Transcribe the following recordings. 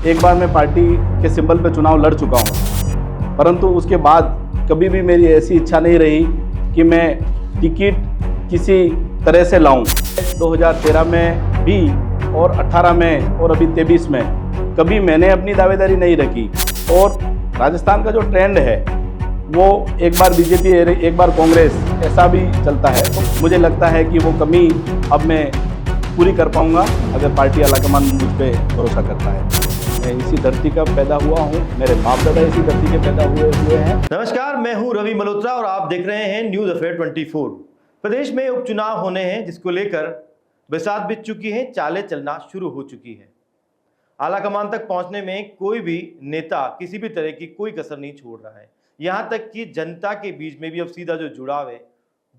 एक बार मैं पार्टी के सिंबल पे चुनाव लड़ चुका हूँ, परंतु उसके बाद कभी भी मेरी ऐसी इच्छा नहीं रही कि मैं टिकट किसी तरह से लाऊं। 2013 में भी और 18 में और अभी 23 में कभी मैंने अपनी दावेदारी नहीं रखी। और राजस्थान का जो ट्रेंड है वो एक बार बीजेपी एक बार कांग्रेस ऐसा भी चलता है, तो मुझे लगता है कि वो कमी अब मैं पूरी कर पाऊंगा अगर पार्टी आलाकमान मुझ पर भरोसा करता है। मैं इसी धरती का पैदा हुआ हूँ, मेरे बाप दादा इसी धरती के पैदा हुए हैं। नमस्कार, मैं हूं रवि मल्होत्रा और आप देख रहे हैं न्यूज अफेयर 24। प्रदेश में उपचुनाव होने हैं, जिसको लेकर बरसात बीत चुकी है, चालें चलना शुरू हो चुकी है। आलाकमान तक पहुंचने में कोई भी नेता किसी भी तरह की कोई कसर नहीं छोड़ रहा है। यहां तक कि जनता के बीच में भी अब सीधा जो जुड़ाव है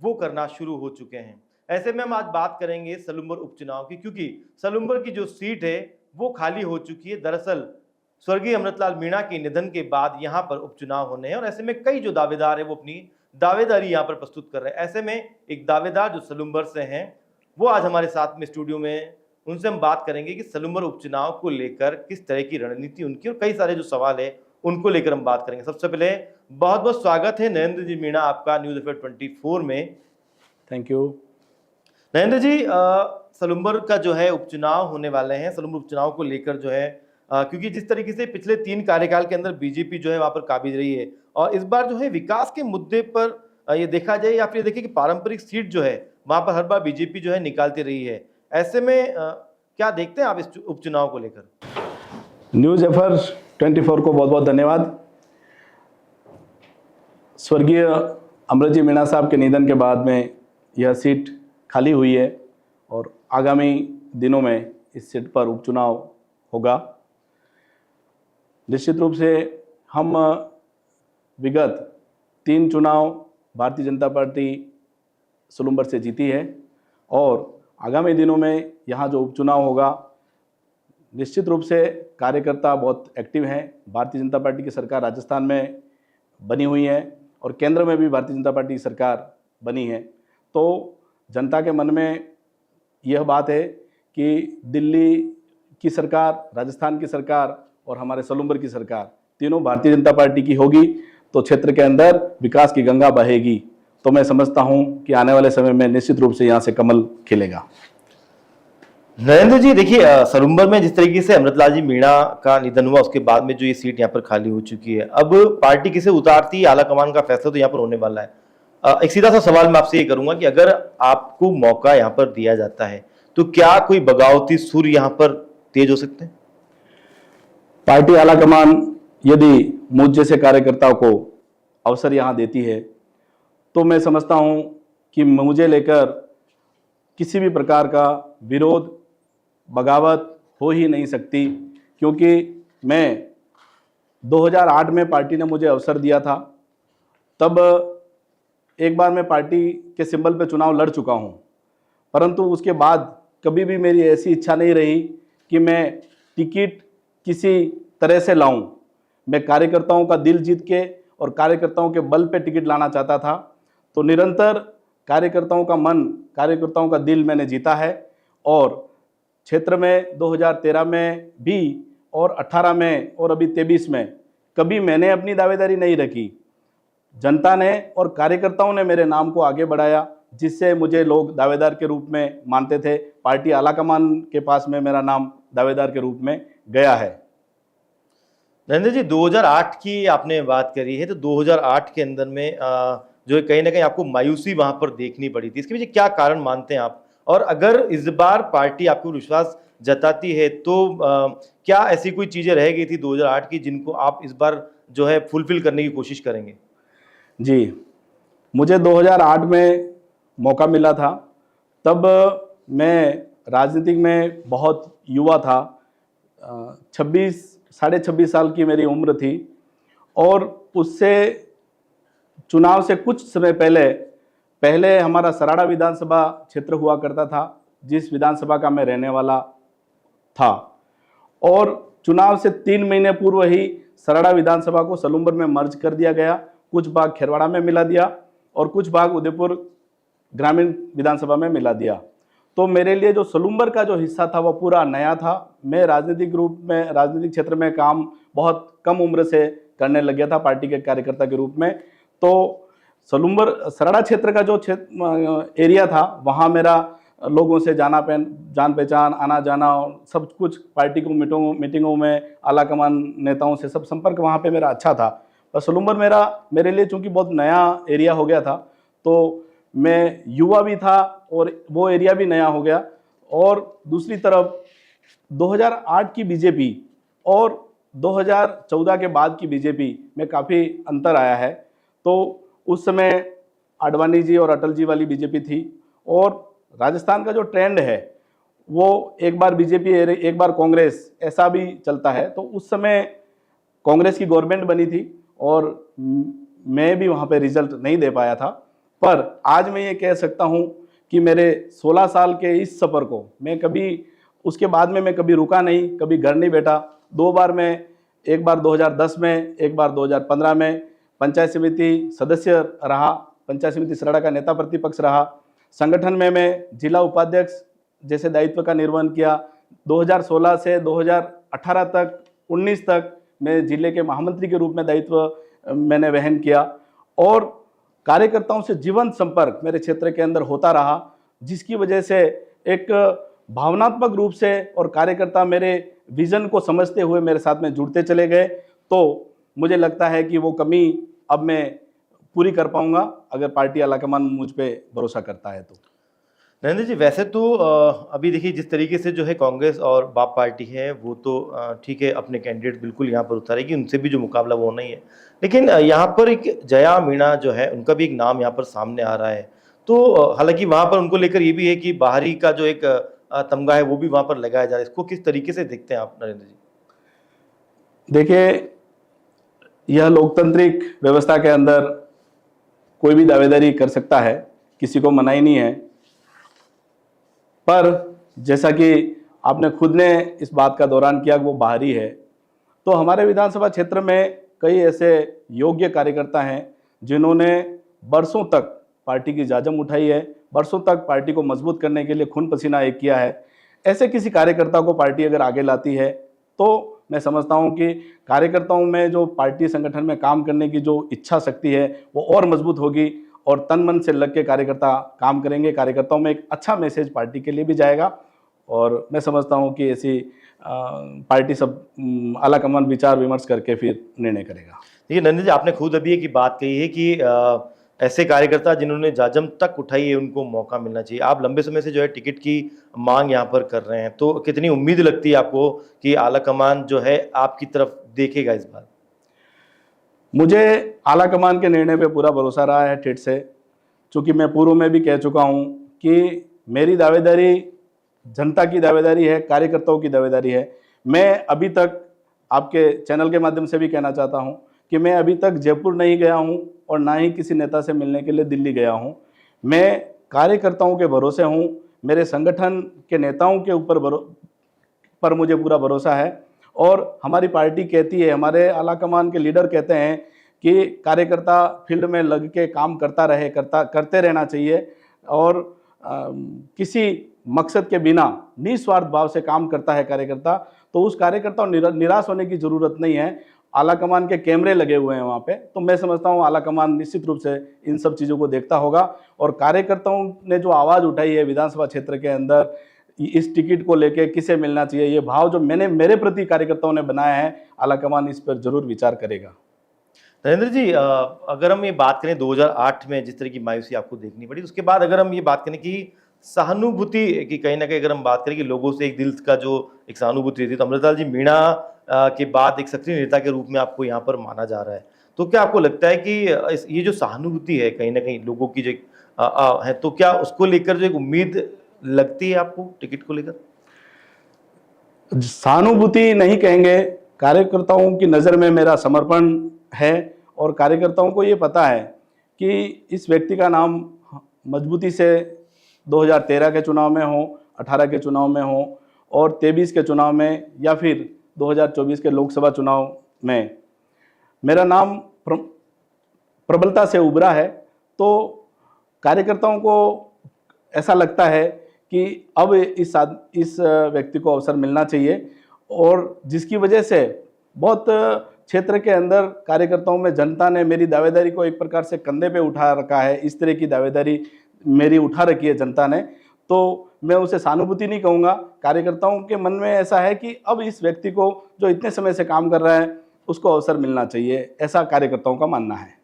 वो करना शुरू हो चुके हैं। ऐसे में हम आज बात करेंगे सलूम्बर उपचुनाव की, क्योंकि सलूम्बर की जो सीट है वो खाली हो चुकी है। दरअसल स्वर्गीय अमृतलाल मीणा के निधन के बाद यहाँ पर उपचुनाव होने हैं और ऐसे में कई जो दावेदार है वो अपनी दावेदारी यहाँ पर प्रस्तुत कर रहे हैं। ऐसे में एक दावेदार जो सलूम्बर से हैं वो आज हमारे साथ में स्टूडियो में, उनसे हम बात करेंगे कि सलूम्बर उपचुनाव को लेकर किस तरह की रणनीति उनकी और कई सारे जो सवाल है उनको लेकर हम बात करेंगे। सबसे पहले बहुत बहुत स्वागत है नरेंद्र जी मीणा आपका न्यूज अफेयर 24 में। थैंक यू नरेंद्र जी, सलूम्बर का जो है उपचुनाव होने वाले हैं। सलूम्बर उपचुनाव को लेकर जो है क्योंकि जिस तरीके से पिछले 3 कार्यकाल के अंदर बीजेपी जो है वहां पर काबिज रही है और इस बार जो है विकास के मुद्दे पर ये देखा जाए या फिर देखिए कि पारंपरिक सीट जो है वहां पर हर बार बीजेपी जो है निकालती रही है। ऐसे में क्या देखते हैं आप इस उपचुनाव को लेकर? न्यूज अफेयर 24 को बहुत बहुत धन्यवाद। स्वर्गीय अमृत मीणा साहब के निधन के बाद में यह सीट खाली हुई है और आगामी दिनों में इस सीट पर उपचुनाव होगा। निश्चित रूप से हम विगत 3 चुनाव भारतीय जनता पार्टी सलूम्बर से जीती है और आगामी दिनों में यहाँ जो उपचुनाव होगा निश्चित रूप से कार्यकर्ता बहुत एक्टिव हैं। भारतीय जनता पार्टी की सरकार राजस्थान में बनी हुई है और केंद्र में भी भारतीय जनता पार्टी की सरकार बनी है, तो जनता के मन में यह बात है कि दिल्ली की सरकार, राजस्थान की सरकार और हमारे सलूम्बर की सरकार तीनों भारतीय जनता पार्टी की होगी, तो क्षेत्र के अंदर विकास की गंगा बहेगी। तो मैं समझता हूं कि आने वाले समय में निश्चित रूप से यहां से कमल खिलेगा। नरेंद्र जी, देखिए सलूम्बर में जिस तरीके से अमृतलाल जी मीणा का निधन हुआ उसके बाद में जो ये सीट यहाँ पर खाली हो चुकी है, अब पार्टी किसे उतारती है, आलाकमान का फैसला तो यहाँ पर होने वाला है। एक सीधा सा सवाल मैं आपसे ये करूंगा कि अगर आपको मौका यहाँ पर दिया जाता है तो क्या कोई बगावती सुर यहाँ पर तेज हो सकते हैं? पार्टी आलाकमान यदि मुझ जैसे कार्यकर्ताओं को अवसर यहाँ देती है तो मैं समझता हूँ कि मुझे लेकर किसी भी प्रकार का विरोध, बगावत हो ही नहीं सकती, क्योंकि मैं 2008 में पार्टी ने मुझे अवसर दिया था, तब एक बार मैं पार्टी के सिंबल पे चुनाव लड़ चुका हूँ, परंतु उसके बाद कभी भी मेरी ऐसी इच्छा नहीं रही कि मैं टिकट किसी तरह से लाऊं। मैं कार्यकर्ताओं का दिल जीत के और कार्यकर्ताओं के बल पे टिकट लाना चाहता था, तो निरंतर कार्यकर्ताओं का मन, कार्यकर्ताओं का दिल मैंने जीता है और क्षेत्र में 2013 में भी और 18 में और अभी 23 में कभी मैंने अपनी दावेदारी नहीं रखी। जनता ने और कार्यकर्ताओं ने मेरे नाम को आगे बढ़ाया, जिससे मुझे लोग दावेदार के रूप में मानते थे। पार्टी आलाकमान के पास में मेरा नाम दावेदार के रूप में गया है। नरेंद्र जी, 2008 की आपने बात करी है, तो 2008 के अंदर में जो है कहीं ना कहीं आपको मायूसी वहां पर देखनी पड़ी थी। इसके पीछे क्या कारण मानते हैं आप? और अगर इस बार पार्टी आपको विश्वास जताती है तो क्या ऐसी कोई चीजें रह गई थी 2008 की जिनको आप इस बार जो है फुलफिल करने की कोशिश करेंगे? जी, मुझे 2008 में मौका मिला था, तब मैं राजनीतिक में बहुत युवा था, साढ़े 26 साल की मेरी उम्र थी और उससे चुनाव से कुछ समय पहले हमारा सराड़ा विधानसभा क्षेत्र हुआ करता था, जिस विधानसभा का मैं रहने वाला था, और चुनाव से 3 महीने पूर्व ही सराड़ा विधानसभा को सलूम्बर में मर्ज कर दिया गया। कुछ भाग खेरवाड़ा में मिला दिया और कुछ भाग उदयपुर ग्रामीण विधानसभा में मिला दिया। तो मेरे लिए जो सलूम्बर का जो हिस्सा था वो पूरा नया था। मैं राजनीतिक क्षेत्र में काम बहुत कम उम्र से करने लग गया था पार्टी के कार्यकर्ता के रूप में। तो सलूम्बर सराड़ा क्षेत्र का जो एरिया था, वहाँ मेरा लोगों से जान पहचान, आना जाना, सब कुछ पार्टी को मीटिंगों में आला कमान नेताओं से सब संपर्क वहाँ पे मेरा अच्छा था। पर सलूम्बर मेरे लिए चूँकि बहुत नया एरिया हो गया था, तो मैं युवा भी था और वो एरिया भी नया हो गया। और दूसरी तरफ 2008 की बीजेपी और 2014 के बाद की बीजेपी में काफ़ी अंतर आया है। तो उस समय आडवाणी जी और अटल जी वाली बीजेपी थी, और राजस्थान का जो ट्रेंड है वो एक बार बीजेपी एक बार कांग्रेस, ऐसा भी चलता है। तो उस समय कांग्रेस की गवर्नमेंट बनी थी और मैं भी वहाँ पे रिजल्ट नहीं दे पाया था। पर आज मैं ये कह सकता हूँ कि मेरे 16 साल के इस सफ़र को मैं कभी, उसके बाद में मैं कभी रुका नहीं, कभी घर नहीं बैठा। 2 बार मैं, एक बार 2010 में, एक बार 2015 में पंचायत समिति सदस्य रहा, पंचायत समिति सराड़ा का नेता प्रतिपक्ष रहा। संगठन में मैं जिला उपाध्यक्ष जैसे दायित्व का निर्वहन किया। 2016 से 2018 तक 19 तक मैं जिले के महामंत्री के रूप में दायित्व मैंने वहन किया, और कार्यकर्ताओं से जीवंत संपर्क मेरे क्षेत्र के अंदर होता रहा, जिसकी वजह से एक भावनात्मक रूप से और कार्यकर्ता मेरे विजन को समझते हुए मेरे साथ में जुड़ते चले गए। तो मुझे लगता है कि वो कमी अब मैं पूरी कर पाऊंगा अगर पार्टी आलाकमान मुझ पे भरोसा करता है तो। नरेंद्र जी, वैसे तो अभी देखिए जिस तरीके से जो है कांग्रेस और बाप पार्टी है वो तो ठीक है, अपने कैंडिडेट बिल्कुल यहाँ पर उतारेगी, उनसे भी जो मुकाबला वो नहीं है। लेकिन यहाँ पर एक जया मीणा जो है, उनका भी एक नाम यहाँ पर सामने आ रहा है। तो हालांकि वहाँ पर उनको लेकर ये भी है कि बाहरी का जो एक तमगा है वो भी वहाँ पर लगाया जा रहा है। इसको किस तरीके से देखते हैं आप नरेंद्र जी? देखिए, यह लोकतांत्रिक व्यवस्था के अंदर कोई भी दावेदारी कर सकता है, किसी को मनाही नहीं है। पर जैसा कि आपने खुद ने इस बात का दौरान किया कि वो बाहरी है, तो हमारे विधानसभा क्षेत्र में कई ऐसे योग्य कार्यकर्ता हैं जिन्होंने बरसों तक पार्टी की जाजम उठाई है, बरसों तक पार्टी को मजबूत करने के लिए खून पसीना एक किया है। ऐसे किसी कार्यकर्ता को पार्टी अगर आगे लाती है तो मैं समझता हूं कि कार्यकर्ताओं में जो पार्टी संगठन में काम करने की जो इच्छा शक्ति है वो और मजबूत होगी, और तन मन से लग के कार्यकर्ता काम करेंगे। कार्यकर्ताओं में एक अच्छा मैसेज पार्टी के लिए भी जाएगा, और मैं समझता हूं कि ऐसी पार्टी सब आलाकमान विचार विमर्श करके फिर निर्णय करेगा। देखिए नरेंद्र जी, आपने खुद अभी एक बात कही है कि ऐसे कार्यकर्ता जिन्होंने जाजम तक उठाई है उनको मौका मिलना चाहिए। आप लंबे समय से जो है टिकट की मांग यहाँ पर कर रहे हैं, तो कितनी उम्मीद लगती है आपको कि आलाकमान जो है आपकी तरफ देखेगा इस बार? मुझे आलाकमान के निर्णय पे पूरा भरोसा रहा है ठेठ से, चूँकि मैं पूर्व में भी कह चुका हूँ कि मेरी दावेदारी जनता की दावेदारी है, कार्यकर्ताओं की दावेदारी है। मैं अभी तक आपके चैनल के माध्यम से भी कहना चाहता हूँ कि मैं अभी तक जयपुर नहीं गया हूँ और ना ही किसी नेता से मिलने के लिए दिल्ली गया हूँ। मैं कार्यकर्ताओं के भरोसे हूँ, मेरे संगठन के नेताओं के ऊपर पर मुझे पूरा भरोसा है, और हमारी पार्टी कहती है, हमारे आलाकमान के लीडर कहते हैं कि कार्यकर्ता फील्ड में लग के काम करते रहना चाहिए, और किसी मकसद के बिना निस्वार्थ भाव से काम करता है कार्यकर्ता। तो उस कार्यकर्ता निराश होने की ज़रूरत नहीं है। आलाकमान के कैमरे लगे हुए हैं वहाँ पे, तो मैं समझता हूँ आलाकमान निश्चित रूप से इन सब चीज़ों को देखता होगा, और कार्यकर्ताओं ने जो आवाज़ उठाई है विधानसभा क्षेत्र के अंदर इस टिकट को लेके किसे मिलना चाहिए, ये भाव जो मेरे प्रति कार्यकर्ताओं ने बनाया है, आलाकमान इस पर जरूर विचार करेगा। नरेंद्र जी, अगर हम ये बात करें 2008 में जिस तरह की मायूसी आपको देखनी पड़ी, उसके बाद अगर हम ये बात करें कि सहानुभूति की, कहीं ना कहीं अगर हम बात करें कि लोगों से एक दिल का जो एक सहानुभूति रहती है, तो अमृतलाल जी मीणा के बाद एक सक्रिय नेता के रूप में आपको यहाँ पर माना जा रहा है। तो क्या आपको लगता है कि ये जो सहानुभूति है कहीं ना कहीं लोगों की जो है, तो क्या उसको लेकर जो एक उम्मीद लगती है आपको टिकट को लेकर? सहानुभूति नहीं कहेंगे, कार्यकर्ताओं की नज़र में मेरा समर्पण है, और कार्यकर्ताओं को ये पता है कि इस व्यक्ति का नाम मजबूती से 2013 के चुनाव में हो, 18 के चुनाव में हो, और 23 के चुनाव में, या फिर 2024 के लोकसभा चुनाव में मेरा नाम प्रबलता से उभरा है। तो कार्यकर्ताओं को ऐसा लगता है कि अब इस व्यक्ति को अवसर मिलना चाहिए, और जिसकी वजह से बहुत क्षेत्र के अंदर कार्यकर्ताओं में जनता ने मेरी दावेदारी को एक प्रकार से कंधे पे उठा रखा है। इस तरह की दावेदारी मेरी उठा रखी है जनता ने, तो मैं उसे सहानुभूति नहीं कहूँगा। कार्यकर्ताओं के मन में ऐसा है कि अब इस व्यक्ति को जो इतने समय से काम कर रहा है उसको अवसर मिलना चाहिए, ऐसा कार्यकर्ताओं का मानना है।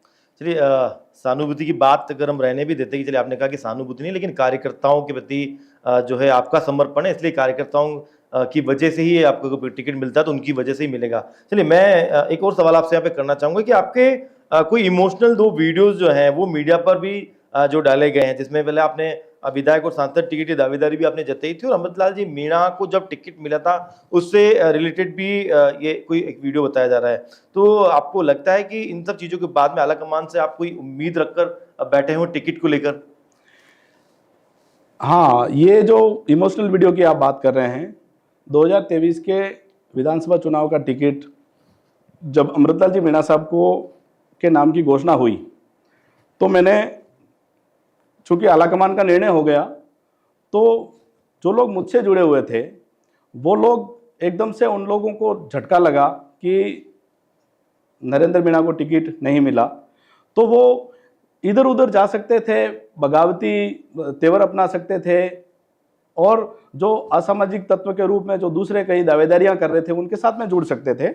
चलिए, सहानुभूति की बात अगर हम रहने भी देते कि चलिए आपने कहा कि सहानुभूति नहीं, लेकिन कार्यकर्ताओं के प्रति जो है आपका समर्पण है, इसलिए कार्यकर्ताओं की वजह से ही आपको टिकट मिलता है, तो उनकी वजह से ही मिलेगा। चलिए, मैं एक और सवाल आपसे यहाँ पे करना चाहूँगा कि आपके कोई इमोशनल 2 वीडियोस जो हैं वो मीडिया पर भी जो डाले गए हैं, जिसमें पहले आपने विधायक और सांसद टिकट की दावेदारी भी आपने जताई थी, और अमृतलाल जी मीणा को जब टिकट मिला था उससे रिलेटेड भी ये कोई एक वीडियो बताया जा रहा है। तो आपको लगता है कि इन सब चीज़ों के बाद में आलाकमान से आप कोई उम्मीद रखकर बैठे हो टिकट को लेकर? हाँ, ये जो इमोशनल वीडियो की आप बात कर रहे हैं, 2023 के विधानसभा चुनाव का टिकट जब अमृतलाल जी मीणा साहब के नाम की घोषणा हुई, तो मैंने, चूंकि आलाकमान का निर्णय हो गया, तो जो लोग मुझसे जुड़े हुए थे वो लोग एकदम से, उन लोगों को झटका लगा कि नरेंद्र मीणा को टिकट नहीं मिला, तो वो इधर उधर जा सकते थे, बगावती तेवर अपना सकते थे, और जो असामाजिक तत्व के रूप में जो दूसरे कई दावेदारियां कर रहे थे उनके साथ में जुड़ सकते थे।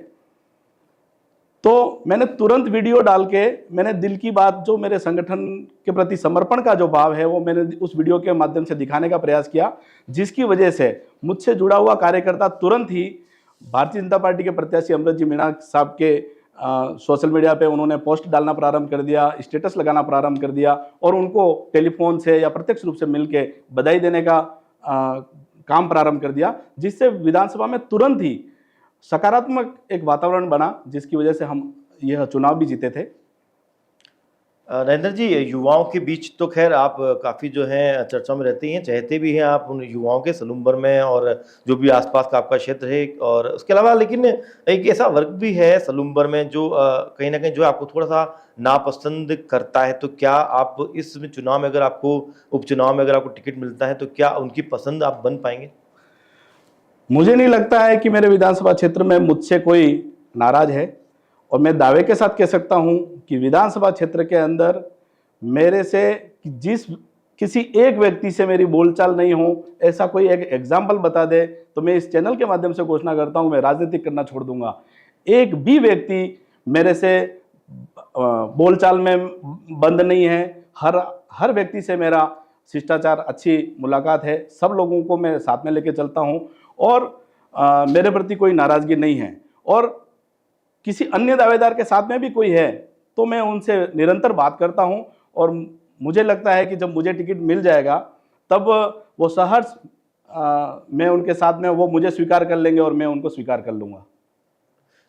तो मैंने तुरंत वीडियो डाल के, मैंने दिल की बात, जो मेरे संगठन के प्रति समर्पण का जो भाव है वो मैंने उस वीडियो के माध्यम से दिखाने का प्रयास किया, जिसकी वजह से मुझसे जुड़ा हुआ कार्यकर्ता तुरंत ही भारतीय जनता पार्टी के प्रत्याशी अमृत जी मीणा साहब के सोशल मीडिया पे उन्होंने पोस्ट डालना प्रारंभ कर दिया, स्टेटस लगाना प्रारंभ कर दिया, और उनको टेलीफोन से या प्रत्यक्ष रूप से मिलके बधाई देने का काम प्रारंभ कर दिया, जिससे विधानसभा में तुरंत ही सकारात्मक एक वातावरण बना, जिसकी वजह से हम यह चुनाव भी जीते थे। नरेंद्र जी, युवाओं के बीच तो खैर आप काफ़ी जो है चर्चा में रहते हैं, चाहते भी हैं आप उन युवाओं के सलूम्बर में और जो भी आसपास का आपका क्षेत्र है, और उसके अलावा लेकिन एक ऐसा वर्ग भी है सलूम्बर में जो कहीं ना कहीं जो आपको थोड़ा सा नापसंद करता है। तो क्या आप इस चुनाव में, अगर आपको उपचुनाव में अगर आपको टिकट मिलता है, तो क्या उनकी पसंद आप बन पाएंगे? मुझे नहीं लगता है कि मेरे विधानसभा क्षेत्र में मुझसे कोई नाराज है, और मैं दावे के साथ कह सकता हूं कि विधानसभा क्षेत्र के अंदर मेरे से किसी एक व्यक्ति से मेरी बोलचाल नहीं हो, ऐसा कोई एक एग्जाम्पल बता दे तो मैं इस चैनल के माध्यम से घोषणा करता हूं, मैं राजनीति करना छोड़ दूंगा। एक भी व्यक्ति मेरे से बोलचाल में बंद नहीं है। हर व्यक्ति से मेरा शिष्टाचार, अच्छी मुलाकात है, सब लोगों को मैं साथ में लेके चलता हूं, और मेरे प्रति कोई नाराजगी नहीं है। और किसी अन्य दावेदार के साथ में भी कोई है तो मैं उनसे निरंतर बात करता हूं, और मुझे लगता है कि जब मुझे टिकट मिल जाएगा तब वो सहर्ष मैं उनके साथ में, वो मुझे स्वीकार कर लेंगे और मैं उनको स्वीकार कर लूँगा।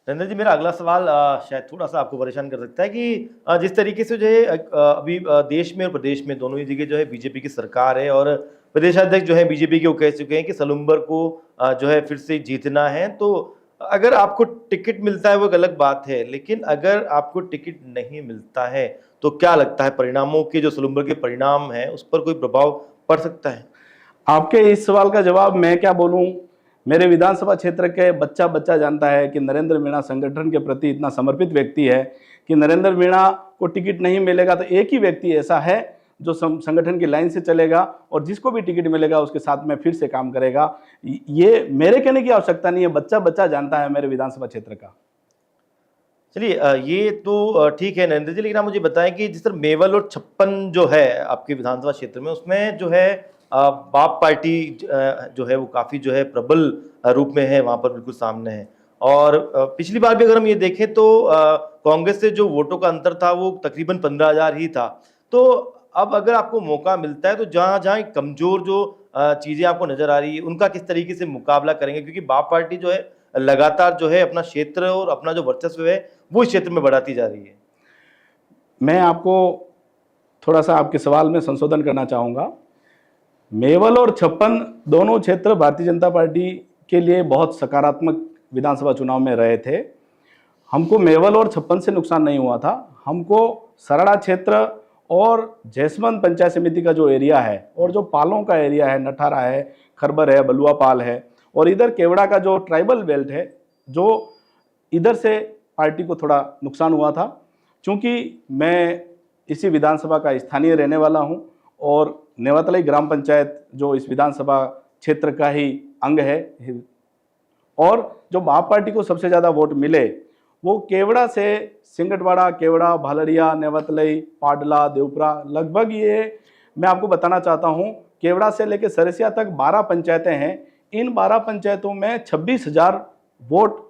नरेंद्र जी, मेरा अगला सवाल शायद थोड़ा सा आपको परेशान कर सकता है कि जिस तरीके से जो है अभी देश में और प्रदेश में दोनों ही जगह जो है बीजेपी की सरकार है, और प्रदेशाध्यक्ष जो है बीजेपी के वो कह चुके हैं कि सलूम्बर को जो है फिर से जीतना है। तो अगर आपको टिकट मिलता है वो एक अलग बात है, लेकिन अगर आपको टिकट नहीं मिलता है तो क्या लगता है परिणामों के, जो सलूम्बर के परिणाम हैं, उस पर कोई प्रभाव पड़ सकता है? आपके इस सवाल का जवाब मैं क्या बोलूं। मेरे विधानसभा क्षेत्र के बच्चा जानता है कि नरेंद्र मीणा संगठन के प्रति इतना समर्पित व्यक्ति है कि नरेंद्र मीणा को टिकट नहीं मिलेगा तो एक ही व्यक्ति ऐसा है जो संगठन की लाइन से चलेगा, और जिसको भी टिकट मिलेगा उसके साथ में फिर से काम करेगा। ये मेरे कहने की आवश्यकता नहीं है, बच्चा जानता है मेरे विधानसभा क्षेत्र का। चलिए, ये तो ठीक है नरेंद्र जी, लेकिन आप मुझे बताएं कि जिस तरह मेवल और छप्पन जो है आपके विधानसभा क्षेत्र में, उसमें जो है बाप पार्टी जो है वो काफ़ी जो है प्रबल रूप में है, वहाँ पर बिल्कुल सामने है। और पिछली बार भी अगर हम ये देखें तो कांग्रेस से जो वोटों का अंतर था वो तकरीबन 15,000 ही था। तो अब अगर आपको मौका मिलता है तो जहाँ जहाँ कमज़ोर जो चीज़ें आपको नज़र आ रही है उनका किस तरीके से मुकाबला करेंगे, क्योंकि बाप पार्टी जो है लगातार जो है अपना क्षेत्र और अपना जो वर्चस्व है वो इस क्षेत्र में बढ़ाती जा रही है। मैं आपको थोड़ा सा आपके सवाल में संशोधन करना चाहूँगा। मेवल और छप्पन दोनों क्षेत्र भारतीय जनता पार्टी के लिए बहुत सकारात्मक विधानसभा चुनाव में रहे थे। हमको मेवल और छप्पन से नुकसान नहीं हुआ था, हमको सराड़ा क्षेत्र और जैसमंद पंचायत समिति का जो एरिया है और जो पालों का एरिया है, नठारा है, खरबर है, बलुआ पाल है, और इधर केवड़ा का जो ट्राइबल बेल्ट है, जो इधर से पार्टी को थोड़ा नुकसान हुआ था। क्योंकि मैं इसी विधानसभा का स्थानीय रहने वाला हूं और नेवातलाई ग्राम पंचायत जो इस विधानसभा क्षेत्र का ही अंग है, और जो आप पार्टी को सबसे ज़्यादा वोट मिले वो केवड़ा से सिंगटवाड़ा, केवड़ा, भालड़िया, नेवातलई, पाडला, देवपुरा, लगभग ये मैं आपको बताना चाहता हूँ, केवड़ा से लेकर सरसिया तक 12 पंचायतें हैं। इन 12 पंचायतों में 26,000 वोट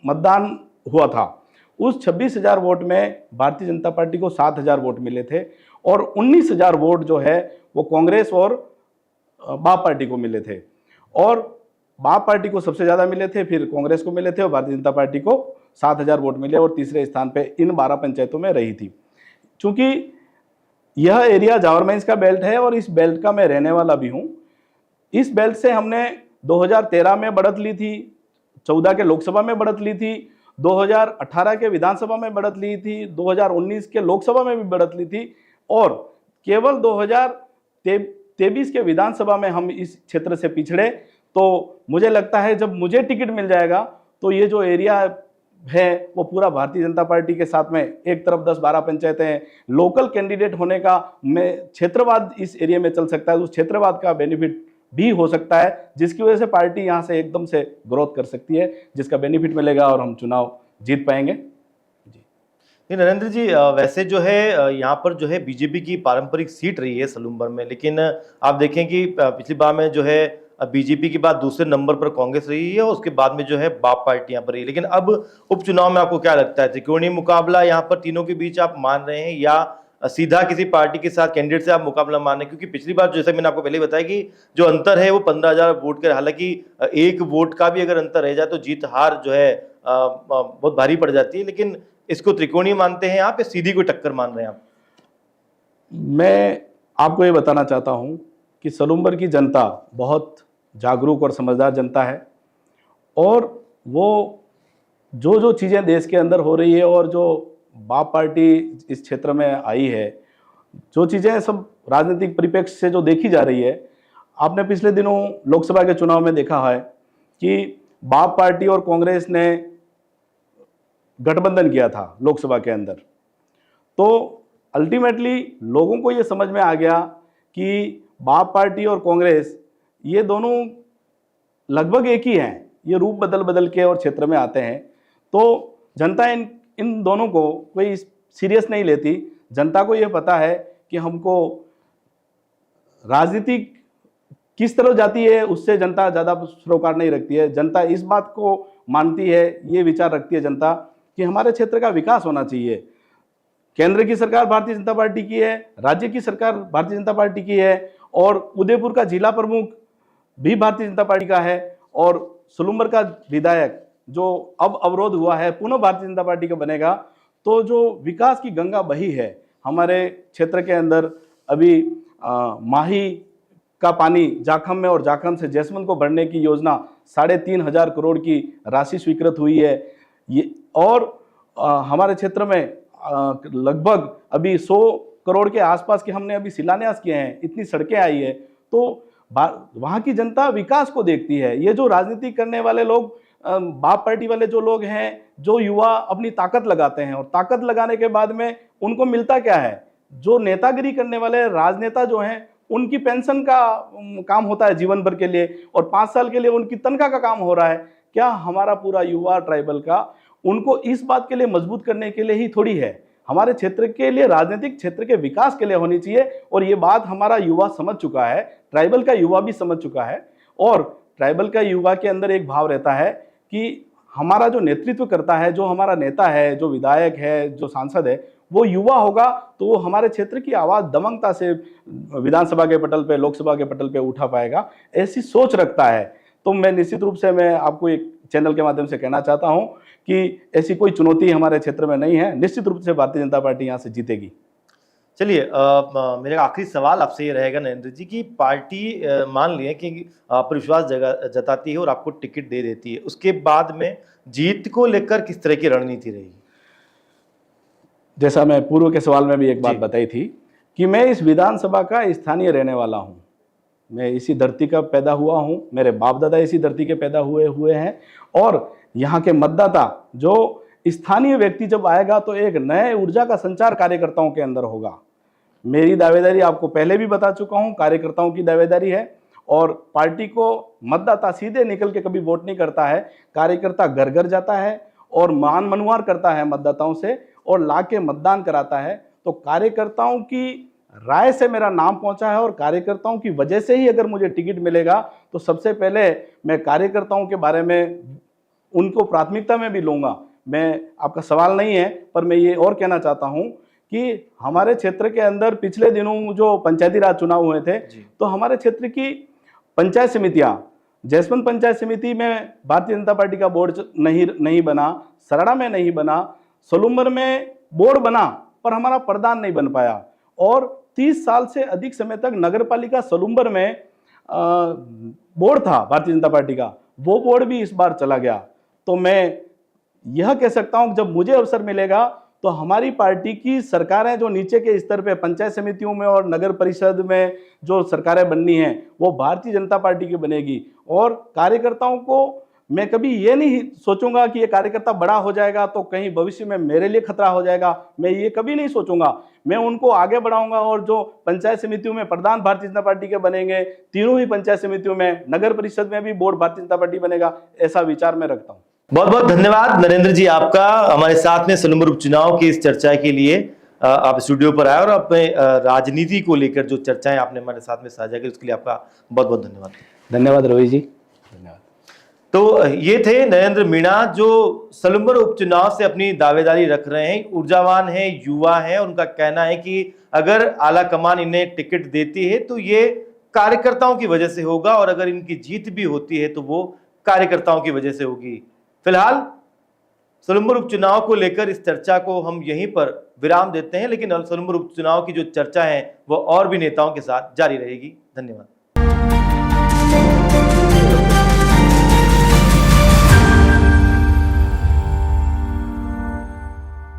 मतदान हुआ था। उस 26,000 वोट में भारतीय जनता पार्टी को 7,000 वोट मिले थे और 19,000 वोट जो है वो कांग्रेस और बाप पार्टी को मिले थे। और बाप पार्टी को सबसे ज़्यादा मिले थे, फिर कांग्रेस को मिले थे और भारतीय जनता पार्टी को 7,000 वोट मिले और तीसरे स्थान पे इन 12 पंचायतों में रही थी। चूँकि यह एरिया जावर माइंस का बेल्ट है और इस बेल्ट का मैं रहने वाला भी हूँ। इस बेल्ट से हमने 2013 में बढ़त ली थी, 14 के लोकसभा में बढ़त ली थी, 2018 के विधानसभा में बढ़त ली थी, 2019 के लोकसभा में भी बढ़त ली थी और केवल 2023 के विधानसभा में हम इस क्षेत्र से पिछड़े। तो मुझे लगता है जब मुझे टिकट मिल जाएगा तो ये जो एरिया है वो पूरा भारतीय जनता पार्टी के साथ में, एक तरफ 10-12 पंचायतें हैं, लोकल कैंडिडेट होने का मैं क्षेत्रवाद इस एरिया में चल सकता है, उस क्षेत्रवाद का बेनिफिट भी हो सकता है, जिसकी वजह से पार्टी यहाँ से एकदम से ग्रोथ कर सकती है, जिसका बेनिफिट मिलेगा और हम चुनाव जीत पाएंगे। जी नरेंद्र जी, वैसे जो है यहाँ पर जो है बीजेपी की पारंपरिक सीट रही है सलूम्बर में, लेकिन आप देखें कि पिछली बार में जो है बीजेपी के बाद दूसरे नंबर पर कांग्रेस रही है और उसके बाद में जो है बाप पार्टी यहाँ पर रही है। लेकिन अब उपचुनाव में आपको क्या लगता है, त्रिकोणीय मुकाबला यहाँ पर तीनों के बीच आप मान रहे हैं या सीधा किसी पार्टी के साथ कैंडिडेट से आप मुकाबला मान रहे हैं? क्योंकि पिछली बार जैसे मैंने आपको पहले बताया कि जो अंतर है वो 15,000 वोट का, हालांकि एक वोट का भी अगर अंतर रह जाए तो जीत हार जो है बहुत भारी पड़ जाती है। लेकिन इसको त्रिकोणीय मानते हैं आप या सीधी कोई टक्कर मान रहे हैं आप? मैं आपको ये बताना चाहता हूँ कि सलूम्बर की जनता बहुत जागरूक और समझदार जनता है और वो जो चीज़ें देश के अंदर हो रही है और जो बाप पार्टी इस क्षेत्र में आई है, जो चीज़ें सब राजनीतिक परिप्रेक्ष्य से जो देखी जा रही है, आपने पिछले दिनों लोकसभा के चुनाव में देखा है कि बाप पार्टी और कांग्रेस ने गठबंधन किया था लोकसभा के अंदर। तो अल्टीमेटली लोगों को ये समझ में आ गया कि बाप पार्टी और कांग्रेस ये दोनों लगभग एक ही हैं, ये रूप बदल बदल के और क्षेत्र में आते हैं। तो जनता इन दोनों को कोई सीरियस नहीं लेती। जनता को ये पता है कि हमको राजनीति किस तरह जाती है उससे जनता ज़्यादा सरोकार नहीं रखती है। जनता इस बात को मानती है, ये विचार रखती है जनता कि हमारे क्षेत्र का विकास होना चाहिए। केंद्र की सरकार भारतीय जनता पार्टी की है, राज्य की सरकार भारतीय जनता पार्टी की है और उदयपुर का जिला प्रमुख भी भारतीय जनता पार्टी का है और सलूम्बर का विधायक जो अब अवरोध हुआ है पुनः भारतीय जनता पार्टी का बनेगा। तो जो विकास की गंगा बही है हमारे क्षेत्र के अंदर, अभी माही का पानी जाखम में और जाखम से जैसमंद को भरने की योजना 3,500 करोड़ की राशि स्वीकृत हुई है। ये और हमारे क्षेत्र में लगभग अभी 100 करोड़ के आसपास के हमने अभी शिलान्यास किए हैं, इतनी सड़कें आई है। तो वहाँ की जनता विकास को देखती है। ये जो राजनीति करने वाले लोग, बाप पार्टी वाले जो लोग हैं, जो युवा अपनी ताकत लगाते हैं और ताकत लगाने के बाद में उनको मिलता क्या है, जो नेतागिरी करने वाले राजनेता जो हैं उनकी पेंशन का काम होता है जीवन भर के लिए और 5 साल के लिए उनकी तनख्वाह का काम हो रहा है। क्या हमारा पूरा युवा ट्राइबल का उनको इस बात के लिए मजबूत करने के लिए ही थोड़ी है, हमारे क्षेत्र के लिए, राजनीतिक क्षेत्र के विकास के लिए होनी चाहिए। और ये बात हमारा युवा समझ चुका है, ट्राइबल का युवा भी समझ चुका है। और ट्राइबल का युवा के अंदर एक भाव रहता है कि हमारा जो नेतृत्व करता है, जो हमारा नेता है, जो विधायक है, जो सांसद है, वो युवा होगा तो वो हमारे क्षेत्र की आवाज़ दमंगता से विधानसभा के पटल पे, लोकसभा के पटल पे उठा पाएगा, ऐसी सोच रखता है। तो मैं निश्चित रूप से मैं आपको एक चैनल के माध्यम से कहना चाहता हूं कि ऐसी कोई चुनौती हमारे क्षेत्र में नहीं है। निश्चित रूप से भारतीय जनता पार्टी यहां से जीतेगी। चलिए, मेरा आखिरी सवाल आपसे ये रहेगा नरेंद्र जी की पार्टी मान लिया कि पर विश्वास जताती है और आपको टिकट दे देती है, उसके बाद में जीत को लेकर किस तरह की रणनीति रहेगी? जैसा मैं पूर्व के सवाल में भी एक बात बताई थी कि मैं इस विधानसभा का स्थानीय रहने वाला हूँ। मैं इसी धरती का पैदा हुआ हूँ, मेरे बाप दादा इसी धरती के पैदा हुए हैं, और यहाँ के मतदाता जो स्थानीय व्यक्ति जब आएगा तो एक नए ऊर्जा का संचार कार्यकर्ताओं के अंदर होगा। मेरी दावेदारी आपको पहले भी बता चुका हूँ, कार्यकर्ताओं की दावेदारी है, और पार्टी को मतदाता सीधे निकल के कभी वोट नहीं करता है। कार्यकर्ता घर घर जाता है और मान मनवार करता है मतदाताओं से और लाके मतदान कराता है। तो कार्यकर्ताओं की राय से मेरा नाम पहुंचा है, और कार्यकर्ताओं की वजह से ही अगर मुझे टिकट मिलेगा तो सबसे पहले मैं कार्यकर्ताओं के बारे में उनको प्राथमिकता में भी लूँगा। मैं, आपका सवाल नहीं है, पर मैं ये और कहना चाहता हूँ कि हमारे क्षेत्र के अंदर पिछले दिनों जो पंचायती राज चुनाव हुए थे, तो हमारे क्षेत्र की पंचायत समितियां, जैसमंद पंचायत समिति में भारतीय जनता पार्टी का बोर्ड नहीं बना, सरड़ा में नहीं बना, सलूम्बर में बोर्ड बना पर हमारा प्रधान नहीं बन पाया, और 30 साल से अधिक समय तक नगर पालिका सलूम्बर में बोर्ड था भारतीय जनता पार्टी का, वो बोर्ड भी इस बार चला गया। तो मैं यह कह सकता हूं कि जब मुझे अवसर मिलेगा तो हमारी पार्टी की सरकारें जो नीचे के स्तर पे पंचायत समितियों में और नगर परिषद में जो सरकारें बननी है वो भारतीय जनता पार्टी की बनेगी। और कार्यकर्ताओं को मैं कभी ये नहीं सोचूंगा कि ये कार्यकर्ता बड़ा हो जाएगा तो कहीं भविष्य में मेरे लिए खतरा हो जाएगा, मैं ये कभी नहीं सोचूंगा। मैं उनको आगे बढ़ाऊंगा, और जो पंचायत समितियों में प्रधान भारतीय जनता पार्टी के बनेंगे, तीनों ही पंचायत समितियों में, नगर परिषद में भी बोर्ड भारतीय जनता पार्टी बनेगा, ऐसा विचार मैं रखता हूँ। बहुत बहुत धन्यवाद नरेंद्र जी आपका हमारे साथ में सलूम्बर उपचुनाव की इस चर्चा के लिए आप स्टूडियो पर आए और अपने राजनीति को लेकर जो चर्चाएं आपने हमारे साथ में साझा की उसके लिए आपका बहुत बहुत धन्यवाद। धन्यवाद रवि जी, धन्यवाद। तो ये थे नरेंद्र मीणा जो सलूम्बर उपचुनाव से अपनी दावेदारी रख रहे हैं, ऊर्जावान है, युवा है। उनका कहना है कि अगर आला कमान इन्हें टिकट देती है तो ये कार्यकर्ताओं की वजह से होगा, और अगर इनकी जीत भी होती है तो वो कार्यकर्ताओं की वजह से होगी। फिलहाल सलूम्बर उपचुनाव को लेकर इस चर्चा को हम यहीं पर विराम देते हैं, लेकिन सलूम्बर उपचुनाव की जो चर्चा है वो और भी नेताओं के साथ जारी रहेगी। धन्यवाद।